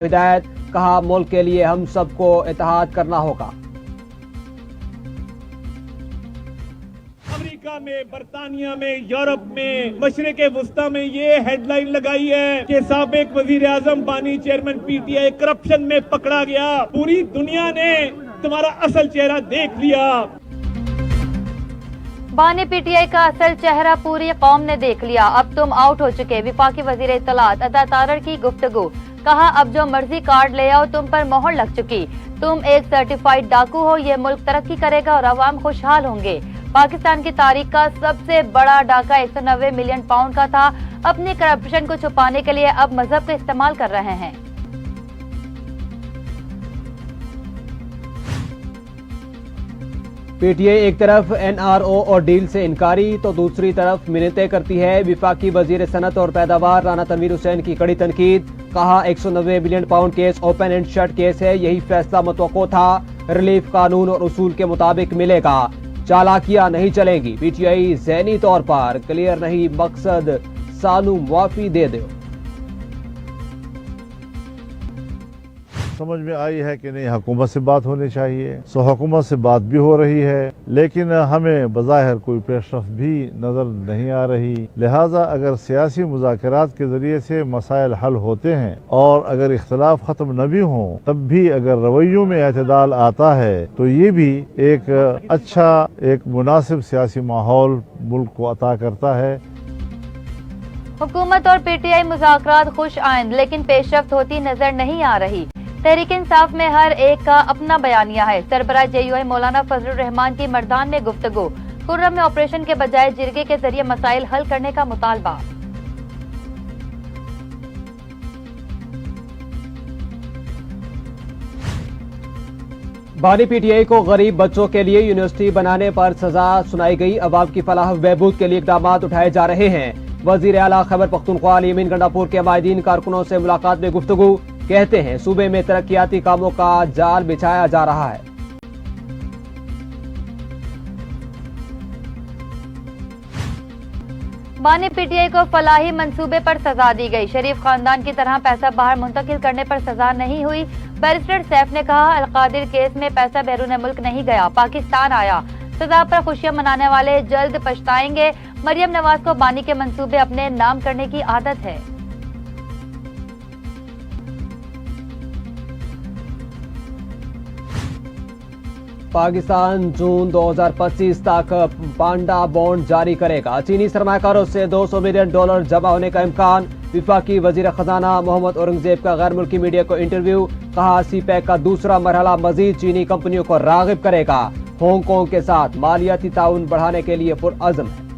हिदायत, कहा मुल्क के लिए हम सबको इत्तेहाद करना होगा। अमेरिका में, बरतानिया में, यूरोप में, मशरिक़ वुस्ता में ये हेडलाइन लगाई है कि साबिक वजीर आजम बानी चेयरमैन पीटीआई करप्शन में पकड़ा गया। पूरी दुनिया ने तुम्हारा असल चेहरा देख लिया। बानी पीटीआई का असल चेहरा पूरी कौम ने देख लिया। अब तुम आउट हो चुके। विफाकी वजीर इत्तलात अता तारड़ की गुफ्तगू, कहा अब जो मर्जी कार्ड ले आओ, तुम पर मोहर लग चुकी। तुम एक सर्टिफाइड डाकू हो। ये मुल्क तरक्की करेगा और अवाम खुशहाल होंगे। पाकिस्तान की तारीख का सबसे बड़ा डाका 190 मिलियन पाउंड का था। अपनी करप्शन को छुपाने के लिए अब मजहब का इस्तेमाल कर रहे हैं। पीटीआई एक तरफ एनआरओ और डील से इनकारी तो दूसरी तरफ मिन्नतें करती है। विफाकी वजीर सनत और पैदावार राना तनवीर हुसैन की कड़ी तनकीद, कहा 190 million pound case open and shut case है। यही फैसला मुतवक्को था। रिलीफ कानून और उसूल के मुताबिक मिलेगा। चालाकियां नहीं चलेंगी। पीटीआई ज़हनी तौर पर क्लियर नहीं, मकसद सानू मुआफी दे दो। समझ में आई है कि नहीं हुकूमत से बात होनी चाहिए। सो हुकूमत से बात भी हो रही है, लेकिन हमें बज़ाहिर कोई पेशरफ भी नजर नहीं आ रही। लिहाजा अगर सियासी मुज़ाकरात के जरिए से मसाइल हल होते हैं और अगर इख्तलाफ खत्म न भी हों, तब भी अगर रवैयों में एतदाल आता है तो ये भी एक अच्छा एक मुनासिब सियासी माहौल मुल्क को अता करता है। हुकूमत और पीटीआई मुज़ाकरात खुश आइंद, लेकिन पेशरफ्त होती नजर नहीं आ रही। तहरीक इंसाफ में हर एक का अपना बयानिया है। सरबराह जेयूआई मौलाना फजलुर रहमान की मर्दान में गुफ्तगू, खुर्रम में ऑपरेशन के बजाय जिरगे के जरिए मसाइल हल करने का मुतालबा। बानी पीटीआई को गरीब बच्चों के लिए यूनिवर्सिटी बनाने पर सजा सुनाई गई। अवाम की फलाह बहबूद के लिए इकदाम उठाए जा रहे हैं। वजीर आला खैबर पख्तूनख्वा यमीन गंडापुर के माहिदीन कारकुनों से मुलाकात में गुफ्तगू, कहते हैं सूबे में तरक्याती कामों का जाल बिछाया जा रहा है। बानी पीटीआई को फलाही मंसूबे पर सजा दी गई। शरीफ खानदान की तरह पैसा बाहर मुंतकिल करने पर सजा नहीं हुई। बैरिस्टर सैफ ने कहा अलकादिर केस में पैसा बैरून मुल्क नहीं गया, पाकिस्तान आया। सजा पर खुशियां मनाने वाले जल्द पछताएंगे। मरियम नवाज को बानी के मंसूबे अपने नाम करने की आदत है। पाकिस्तान जून 2025 तक पांडा बॉन्ड जारी करेगा। चीनी सरमाकारों से $200 मिलियन जमा होने का इम्कान। विफाकी वजीर खजाना मोहम्मद औरंगजेब का गैर मुल्की मीडिया को इंटरव्यू, कहा सीपैक का दूसरा मरहला मजीद चीनी कंपनियों को रागिब करेगा। हांगकांग के साथ मालियाती ताउन बढ़ाने के लिए पुरअज़्म है।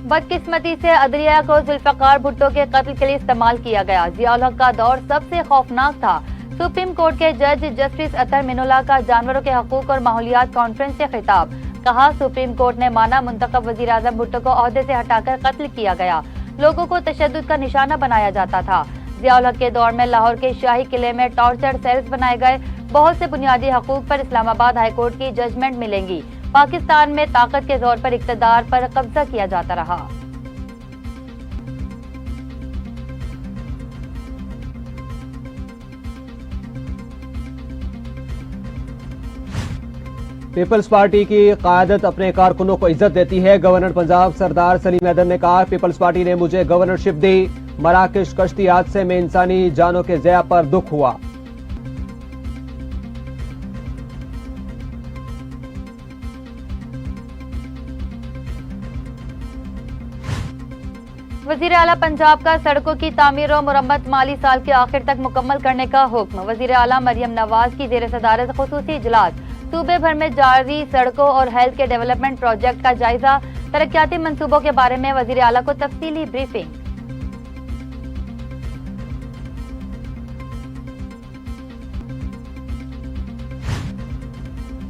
बदकिस्मती से अदलिया को जुल्फकार भुट्टो के कत्ल के लिए इस्तेमाल किया गया। जियाउल हक का दौर सबसे खौफनाक था। सुप्रीम कोर्ट के जज जस्टिस अतर मिनुल्लाह का जानवरों के हकूक और माहौलियात कॉन्फ्रेंस से खिताब, कहा सुप्रीम कोर्ट ने माना मुंतखब वजीर आजम भुट्टो को ओहदे से हटाकर कत्ल किया गया। लोगों को तशद्दुद का निशाना बनाया जाता था। जियाउल हक के दौर में लाहौर के शाही किले में टॉर्चर सेल्स बनाए गए। बहुत से बुनियादी हकूक पर इस्लामाबाद हाईकोर्ट की जजमेंट मिलेंगी। पाकिस्तान में ताकत के जोर पर इक्तदार पर कब्जा किया जाता रहा। पीपल्स पार्टी की क़यादत अपने कारकुनों को इज्जत देती है। गवर्नर पंजाब सरदार सलीम हैदर ने कहा पीपल्स पार्टी ने मुझे गवर्नरशिप दी। मराकश कश्ती हादसे में इंसानी जानों के ज़या पर दुख हुआ। वजीर आला पंजाब का सड़कों की तामीर और मुरम्मत माली साल के आखिर तक मुकम्मल करने का हुक्म। वजीर आला मरियम नवाज की जेर सदारत खुसूसी इजलास, सूबे भर में जारी सड़कों और हेल्थ के डेवलपमेंट प्रोजेक्ट का जायजा, तरक्याती मंसूबों के बारे में वजीर आला को तफसीली ब्रीफिंग।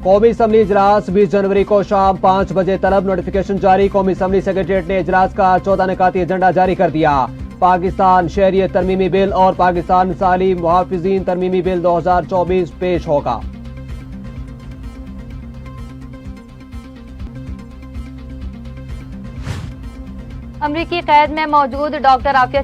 कौमी असम्बली इजलास 20 जनवरी को शाम 5 बजे तलब, नोटिफिकेशन जारी। कौमी असम्बली सेक्रेटरीट ने इजलास का 14 निकाती एजेंडा जारी कर दिया। पाकिस्तान शहरियत तरमीमी बिल और पाकिस्तान मिसाली मुहाफिजीन तरमीमी बिल 2024 पेश होगा। अमरीकी कैद में मौजूद डॉक्टर आफिया